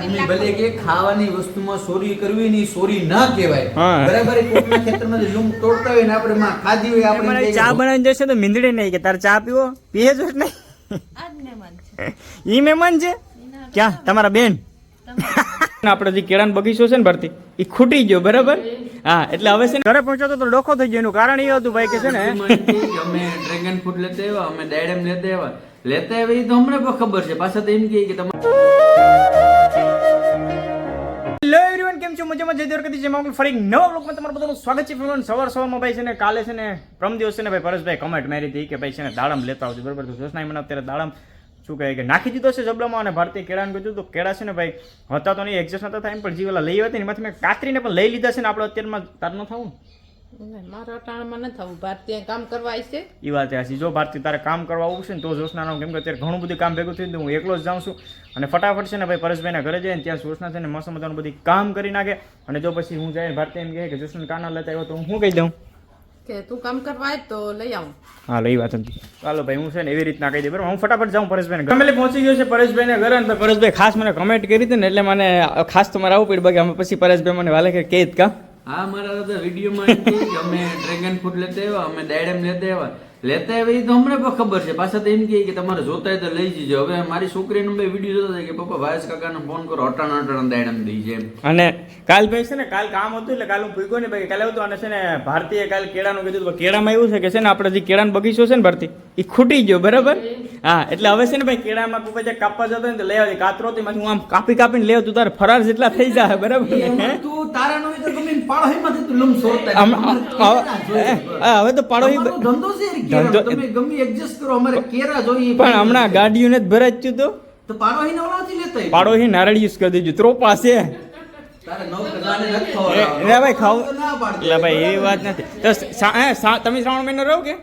mummy ભલે કે ખાવાની વસ્તુમાં ચોરી કરવી ની ચોરી ના કહેવાય બરાબર કોકના ખેતરમાં લૂમ તોડતા હોય ને આપણે માં ખાધી હોય આપણે ચા બનાવીને જશે તો મીંદડી નહીં કે તારે ચા પીવો પીએ જ નહીં આજ મહેમાન છે ઈ મહેમાન છે ક્યાં તમારા બેન આપણે જે કેળાનો બગીચો છે ને ભરતી એ ખૂટી ગયો બરાબર હા એટલે હવે છે ને ઘરે પહોંચ્યો તો ડોખો થઈ ગયો એનું કારણ એ હતું ભાઈ કે છે ને અમે ડ્રેગન ફ્રૂટ લેતા આવ્યા અમે ડાયડમ લેતા આવ્યા એ તો અમને પણ ખબર છે પાછા તો એમ કે તમારે હેલો એવરીવન કેમ છો મજામાં જય દ્વારકાધીશ જેમાં ફરી નવા બ્લોગમાં તમારું બધાનું સ્વાગત છે ફ્રેન્ડ સવારમાં ભાઈ છે ને કાલે છે ને પ્રમ દિવસ છે ને ભાઈ પરેશભાઈ કમેન્ટ મારી હતી કે ભાઈ છે ને દાડમ લેતા આવજો બરાબર તો જોશના મને અત્યારે દાડમ શું કહે કે નાખી દીધો છે જબલામાં અને ભારતીય કેળાને કીધું તો કેળા છે ને ભાઈ હતા તો નહીં એડજસ્ટ નતા થાય પણ જીવેલા લઈ હતી ને એમાંથી મેં કાતરીને પણ લઈ લીધા છે ને આપણે અત્યારમાં તાર ન થવું મારા અટાણામાં ન થવું ભારતીય કામ કરવા છે એ વાત છે જો ભારતી તારે કામ કરવા આવશે ને તો જોશના કેમ કે અત્યારે ઘણું બધું કામ ભેગું થયું હું એકલો જ જાઉં છું અને ફટાફટ છે ને ભાઈ પરેશભાઈના ઘરે જઈને ત્યાં જોશના છે ને મસ્ત મજાનું બધી કામ કરી નાખે અને જો પછી હું જાય ભારતી એમ કહે કે જોશના કાના લેતા આવ્યો તો હું કહી દઉં કે તું કામ કરવા આય તો લઈ આવું હા લઈ વાત હતી ચાલો ભાઈ હું છે ને એવી રીતના કહી દઈ બરાબર હું ફટાફટ જાઉં પરેશભાઈને ફેમિલી પહોંચી ગયો છે પરેશભાઈને ઘરે ને પરેશભાઈ ખાસ મને કમેન્ટ કરી હતી ને એટલે મને ખાસ તમારે આવવું પડ્યું બાકી અમે પછી પરેશભાઈ મને વાલે કે કહી કા હા મારા દાદા વિડીયોમાં એમ કહે કે અમે ડ્રેગન ફ્રૂટ લેતા આવ્યા અમે ડાયડમ લેતા આવ્યા એ તો અમને પણ ખબર છે પાછા તો એમ કે તમારે જોતા હોય તો લઈ જજો હવે મારી છોકરીને બે વિડીયો જોતા કે પપ્પા ભાઈસ કાકાને ફોન કરો અટાણા ડાયડમ દઈ છે અને કાલ ભાઈ છે ને કાલ કામ હતું એટલે કાલ હું ભૂગ્યો ને ભાઈ કાલે હતું અને છે ને ભારતીય કાલ કેળાનું કીધું કેળામાં એવું છે કે છે ને આપણે જે કેળાનો બગીચો છે ને ભારતી એ ખૂટી ગયો બરાબર હા એટલે હવે છે ને ભાઈ કેળામાં કોઈ પછી કાપવા જતો ને તો લઈ આવજે કાતરો થી હું આમ કાપીને લેવ તું તારે ફરાર જેટલા થઈ જાય બરાબર તું તારા નો તો ગમે પાડોહીમાંથી તું લમ સોરતા હવે તો પાડોહી ધંધો છે તમે ગમે એડજસ્ટ કરો અમારે કેરા જોઈએ પણ હમણાં ગાડીઓને જ ભરાઈ જ તો પાડોહીને ઓલાથી લેતા પાડોહી નારળ યુઝ કરી દેજો ત્રોપા છે તારે નવ કજાને નથી ખવડાવવા એટલે ભાઈ ખાવ ના પાડતો એટલે ભાઈ એવી વાત નથી તો તમે શ્રાવણ મહિનો રહો કે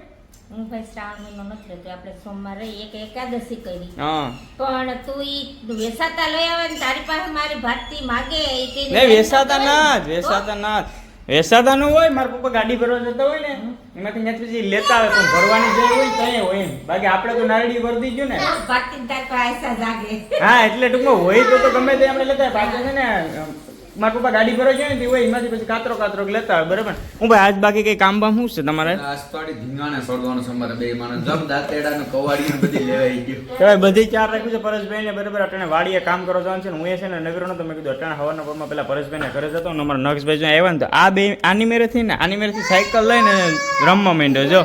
હું ભાઈ શ્રાવણ મહિનો નથી રહેતો આપણે સોમવારે એક એકાદશી કરી હા પણ તું ઈ વેસાતા લઈ આવે ને તારી પાસે મારી ભારતી માગે ઈ કે નહીં વેસાતા ના જ વેસાતા નું હોય મારા પપ્પા ગાડી ભરવા જતા હોય ને એમાંથી ત્યાં પછી લેતા આવે પણ ભરવાની જે હોય ત્યાં હોય બાકી આપણે તો નારળી ભરી દીધું ને ભારતી તાર પાસે જાગે હા એટલે ટૂંકમાં હોય તો ગમે તે આપણે લેતા બાકી છે ને મારા પપ્પા ગાડી ભરવા જાય ને હોય એમાંથી પછી કાતરો લેતા આવે બરાબર હું ભાઈ આજ બાકી કઈ કામ બામ શું છે તમારે આજ થોડી ધીંગાણે છોડવાનું છે અમારે બે માણસ જમ દાંતેડા ને કવાડી બધી લેવાઈ ગયું હવે બધી ચાર રાખ્યું છે પરેશભાઈ ને બરાબર અટાણે વાડીએ કામ કરવા જવાનું છે ને હું એ છે ને નવીરો તો મેં કીધું અટાણે હવારના પરમાં પેલા પરેશભાઈ ને ઘરે જતો ને અમારા નક્ષભાઈ જો આવ્યા ને તો આ બે આની મેરેથી સાયકલ લઈને રમવા માંડ્યો જો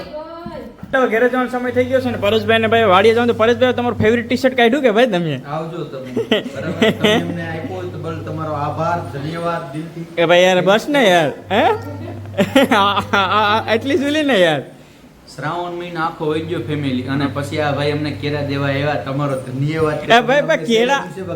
ઘરે જવાનો સમય થઈ ગયો છે ને પરેશભાઈ ને ભાઈ વાડીએ જવાનું તો પરેશભાઈ તમારું ફેવરિટ ટી શર્ટ કાઢ્યું કે ભાઈ તમે આવજો તમે બરાબર તમે અમને આપ્યો તો બલ તમારો આભાર ધન્યવાદ દિલથી કે ભાઈ યાર બસ ને યાર હે એટલી સુલી ને યાર શ્રાવણ મહિનો આખો હોય ગયો ફેમિલી અને પછી આ ભાઈ અમને કેરા દેવા આવ્યા તમારો ધન્યવાદ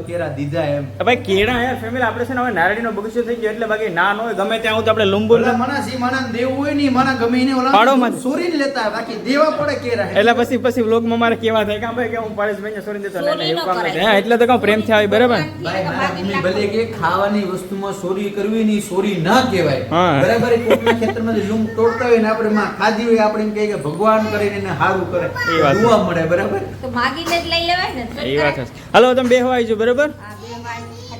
કેરા દીધા એમ ભાઈ કેળા યાર ફેમિલી આપણે છે ને હવે નારળીનો બગીચો થઈ ગયો એટલે બાકી ના હોય ગમે ત્યાં હું તો આપણે લુંબુ મનાસી માણા દેવું હોય ને માણા ગમે એને ઓલા પાડોમાં સોરીને લેતા બાકી દેવા પડે કેરા એટલે પછી વ્લોગમાં મારે કેવા થાય કે ભાઈ કે હું પરેશભાઈને સોરી દેતો નહીં એવું કામ નથી હા એટલે તો કહું પ્રેમથી આવી બરાબર ભાઈ મારા મમ્મી ભલે કે ખાવાની વસ્તુમાં ચોરી કરવી ની ચોરી ના કહેવાય બરાબર કોકના ખેતરમાં લૂમ તોડતા હોય ને આપણે માં ખાધી હોય આપણે એમ કહે કે ભગવાન કરીને એને સારું કરે દુઆ મળે બરાબર તો માગીને જ લઈ લેવાય ને એ વાત છે હાલો તમે બે હવા આવજો બરાબર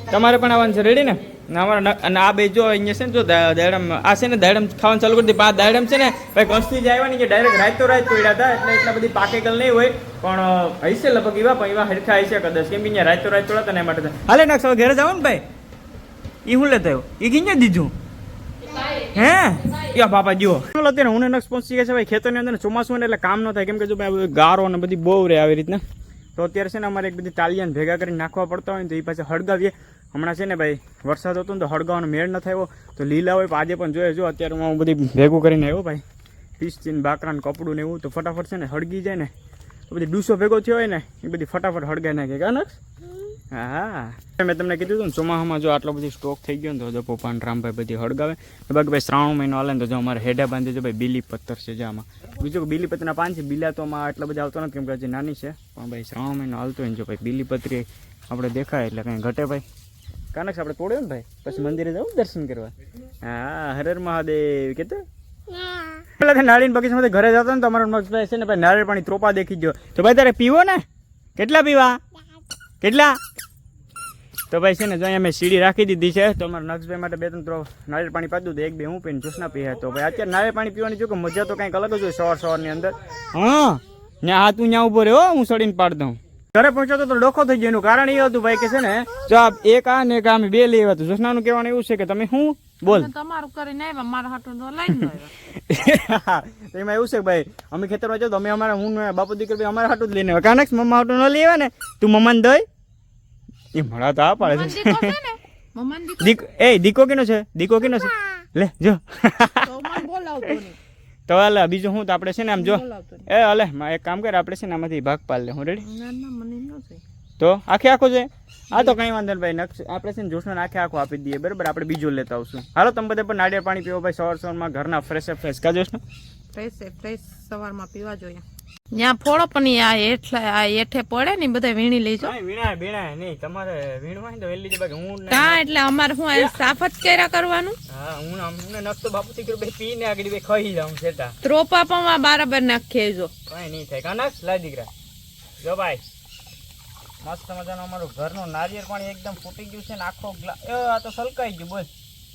તમારે પણ આવવાનું છે રેડી ને અમારા અને આ બે જો અહીંયા છે ને જો દાડમ આ છે ને દાડમ ખાવાનું ચાલુ કરી દે પાંચ દાડમ છે ને ભાઈ કંસથી જ આવ્યા ને કે ડાયરેક્ટ રાત તોડ્યા હતા એટલે એટલા બધી પાકેગલ નહીં હોય પણ હશે લગભગ એવા હરખા હશે કદાચ કેમ કે અહીંયા રાત તોડ્યા હતા ને એ માટે હાલે નાખ હવે ઘરે જાવ ને ભાઈ એ હું લેતા આવ્યો એ કિંજે દીધું હે યા બાપા જો અત્યારે હું નક્ષ પહોંચી ગયા છે ભાઈ ખેતરની અંદર ચોમાસું ને એટલે કામ ન થાય કેમ કે જો ભાઈ ગારો ને બધી બહુ રહે આવી રીતના તો અત્યારે છે ને અમારે એક બધી ટાલિયાને ભેગા કરીને નાખવા પડતા હોય ને તો એ પાછા હળગાવીએ હમણાં છે ને ભાઈ વરસાદ હતો ને તો હળગાવાનો મેળ ન થયો તો લીલા હોય આજે પણ જોઈએ જો અત્યારે હું બધી ભેગું કરીને આવ્યો ભાઈ પીસચીન બાકરા ને કપડું ને એવું તો ફટાફટ છે ને હળગી જાય ને તો બધી ડૂસો ભેગો થયો હોય ને એ બધી ફટાફટ હળગાઈ નાખે કા નક્ષ હા મેં તમને કીધું હતું ને ચોમાસામાં જો આટલો બધી સ્ટોક થઈ ગયો ને તો જો પપ્પાને રામભાઈ બધી હળગાવે બાકી ભાઈ શ્રાવણ મહિનો હાલે ને તો જો અમારે હેડા બાંધી જો ભાઈ બીલી પત્તર છે જે આમાં બીજું બીલી પત્રના પાન છે બીલા તો આમાં આટલા બધા આવતો નથી કેમ કે હજી નાની છે પણ ભાઈ શ્રાવણ મહિનો હાલતો હોય ને જો ભાઈ બીલી પત્રી આપણે દેખાય એટલે કંઈ ઘટે ભાઈ કાનક્ષ આપણે તોડ્યો ને ભાઈ પછી મંદિરે જવું દર્શન કરવા હા હર મહાદેવ કે પેલા નાળીને બગીચામાંથી ઘરે જતો ને તો અમારો નક્ષભાઈ છે ને ભાઈ નારિયેળ પાણી ત્રોપા દેખી ગયો તો ભાઈ તારે પીવો ને કેટલા પીવા કેટલા તો ભાઈ છે ને જો અહીંયા મેં સીડી રાખી દીધી છે તો અમારા નક્ષભાઈ માટે 2-3 નાળિયેર પાણી પાતું હતું 1-2 હું પીને જોશના પીએ તો ભાઈ અત્યારે નાળિયેર પાણી પીવાની જો કે મજા તો કંઈક અલગ જ હોય સવારની અંદર હા ને આ તું ત્યાં ઉભો રહ્યો હું સડીને પાડ દઉં ઘરે પહોંચ્યો તો ડોખો થઈ ગયો એનું કારણ એ હતું ભાઈ કે છે ને જો આ એક આ ને એક આ અમે 2 લઈ આવ્યા હતું જોશનાનું કહેવાનું એવું છે કે તમે શું બોલ તમારું કરીને આવ્યા મારા હાટું તો લઈને આવ્યા એમાં એવું છે કે ભાઈ અમે ખેતરમાં જાવ તો અમે અમારા હું ને બાપુ દીકરી અમારા હાટું જ લઈને આવ્યા કાનક મમ્મા હાટું ન લઈ આવ્યા ને તું મમ્માને દઈ એ મળા તો આ પાડે છે દીકો છે ને મમ્માને દીકો દીકો કેનો છે દીકો કેનો છે લે જો તો મને બોલાવતો નહીં તો હાલે બીજું હું તો આપણે છે ને આમ જો બોલાવતો નહીં એ હાલે એક કામ કર આપણે છે ને આમાંથી ભાગ પાડ લે હું રેડી ના ના મને ન થાય તો આખે આખો છે આ તો કઈ વાંધો નહીં ભાઈ નક્ષ આપણે છે ને જોશને આખે આખો આપી દઈએ બરાબર આપણે બીજું લેતા આવશું હાલો તમે બધા પણ નાળિયેર પાણી પીવો ભાઈ સવારમાં ઘરના ફ્રેશ કા જોશને ફ્રેશ સવારમાં પીવા જોઈએ ત્યાં ફોડો પણ આ હેઠે પડે ને બધા વીણી લેજો વીણા વીણા નહીં તમારે વીણવા તો વેલી જ બાકી હું કા એટલે અમારે શું આ સાફ જ કર્યા કરવાનું હા હું નક્ષ તો બાપુ થી ભાઈ પીને આગળ ભાઈ ખાઈ જાઉં છેટા ત્રોપા પણ બરાબર નાખીએ જો કઈ નહીં થાય કાનક લાય દીકરા જો ભાઈ મસ્ત મજાનું અમારું ઘરનું નારિયેળ પાણી એકદમ ફૂટી ગયું છે ને આખો આ તો સલકાઈ ગયું બોલ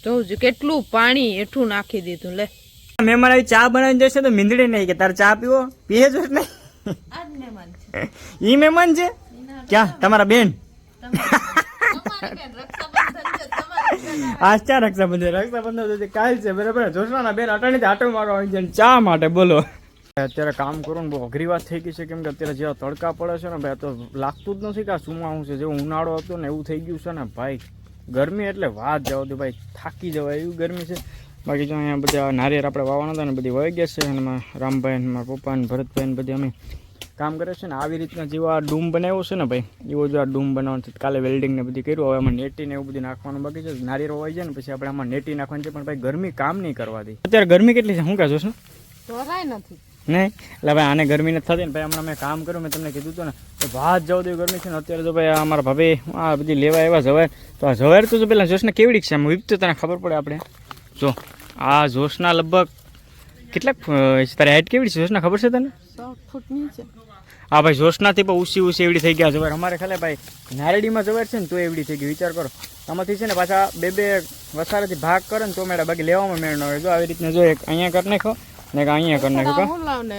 જોઉં કેટલું પાણી એઠું નાખી દીધું લે મહેમાન આવી ચા બનાવીને જશે તો મીંદડી નહીં કે તારે ચા પીવો પીએ જ નહીં આજ મહેમાન છે ઈ મહેમાન છે ક્યાં તમારા બેન આજ ક્યાં રક્ષાબંધન કાલ છે બરાબર જોશના બેન અટાણી આટો મારો આવી જાય ચા માટે બોલો અત્યારે કામ કરું ને બહુ અઘરી વાત થઈ ગઈ છે કેમ કે અત્યારે જેવા તડકા પડે છે ને ભાઈ તો લાગતું જ નથી કે આ સુમાવું છે જેવું ઉનાળો હતો ને એવું થઈ ગયું છે ને ભાઈ ગરમી એટલે વાત જાવ તો ભાઈ થાકી જવાય એવી ગરમી છે બાકી જો અહીંયા બધા નારિયેર આપણે વાવવાના હતા ને બધી વહી ગયા છે અને મારા રામભાઈ ને મારા પપ્પા ને ભરતભાઈ ને બધી અમે કામ કરે છે ને આવી રીતના જેવો આ ડૂમ બનાવ્યો છે ને ભાઈ એવો જો આ ડૂમ બનાવવાનું છે કાલે વેલ્ડિંગ ને બધી કર્યું હવે આમાં નેટી ને એવું બધું નાખવાનું બાકી છે નારિયેર વહી જાય ને પછી આપણે આમાં નેટી નાખવાની છે પણ ભાઈ ગરમી કામ નહીં કરવા દે અત્યારે ગરમી કેટલી છે શું કહેશો છો તોરાય નથી નહીં એટલે ભાઈ આને ગરમી નથી થતી ને ભાઈ હમણાં મેં કામ કર્યું મેં તમને કીધું હતું ને તો વાત જવા દેવી ગરમી છે ને અત્યારે તો ભાઈ અમારા ભાભી આ બધી લેવા એવા જવાય તો આ જવાય તો પેલા જોશને કેવડી છે આમ વિપતો તને ખબર પડે આપણે જો આ જોશના લગભગ કેટલાક તારી હાઈટ કેવડી છે જોશના ખબર છે તને 100 ફૂટની છે હા ભાઈ જોશનાથી પણ ઊંચી એવડી થઈ ગયા જવાય અમારે ખાલે ભાઈ નારેડીમાં જવાય છે ને તો એવડી થઈ ગઈ વિચાર કરો આમાંથી છે ને પાછા બે વસારાથી ભાગ કરે ને તો મેળા બાકી લેવામાં મેળ ન હોય જો આવી રીતના જો એક અહીંયા કરી નાખો ને અહીંયા કરી નાખ્યું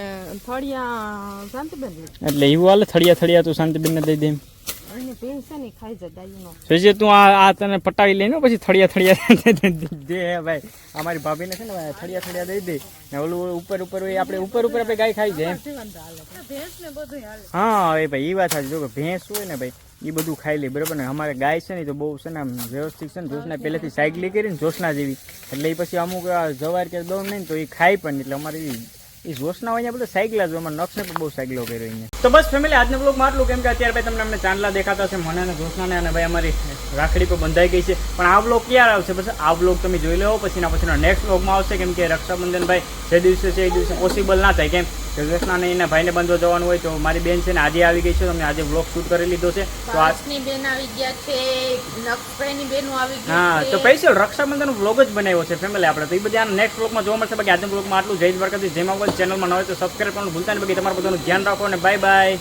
એટલે એવું હાલે થળિયા તું શાંતિબેનને દઈ દે પછી તું આ તને પટાવી લઈને પછી થળિયા દે ભાઈ અમારી ભાભીને છે ને થળિયા દઈ દે ને ઓલું ઉપર આપણે ઉપર આપણે ગાય ખાઈ જાય હા એ ભાઈ એ વાત સાચી જો કે ભેંસ હોય ને ભાઈ એ બધું ખાઈ લે બરાબર ને અમારે ગાય છે ને તો બહુ છે ને આમ વ્યવસ્થિત છે ને જોશના પહેલેથી સાયકલી કરી ને જોશના જેવી એટલે એ પછી અમુક જવાર કે દોડ નહીં તો એ ખાય પણ એટલે અમારે એ જોશના હોય બધા સાયકલા જો અમારે નક્ષને પણ બહુ સાયકલો કર્યો અહીંયા તો બસ ફેમિલી આજનો બ્લોગમાં આટલું કેમ કે અત્યારે ભાઈ તમને અમને ચાંદલા દેખાતા છે મને અને જોશનાને અને ભાઈ અમારી રાખડી પર બંધાઈ ગઈ છે પણ આ બ્લોગ ક્યારે આવશે બસ આ બ્લોગ તમે જોઈ લેવો પછીનો નેક્સ્ટ બ્લોગમાં આવશે કેમ કે રક્ષાબંધન ભાઈ જે દિવસે છે એ દિવસે પોસિબલ ના થાય કેમ કે જોશનાને એના ભાઈને બંધો જવાનું હોય તો મારી બેન છે ને આજે આવી ગઈ છે તો અમે આજે બ્લોગ શૂટ કરી લીધો છે તો પાસની બેન આવી ગયા છે નક્ષભાઈની બેનો આવી ગઈ હા તો સ્પેશિયલ રક્ષાબંધનનો બ્લોગ જ બનાવ્યો છે ફેમિલી આપણે તો એ બધા નેક્સ્ટ બ્લોગમાં જોવા મળશે બાકી આજના બ્લોગમાં આટલું જય દ્વારકાથી જેમાં ચેનલમાં ન હોય તો સબસ્ક્રાઈબ કરવાનું ભૂલતા નહીં બાકી તમારું બધાનું ધ્યાન રાખો અને બાય બાય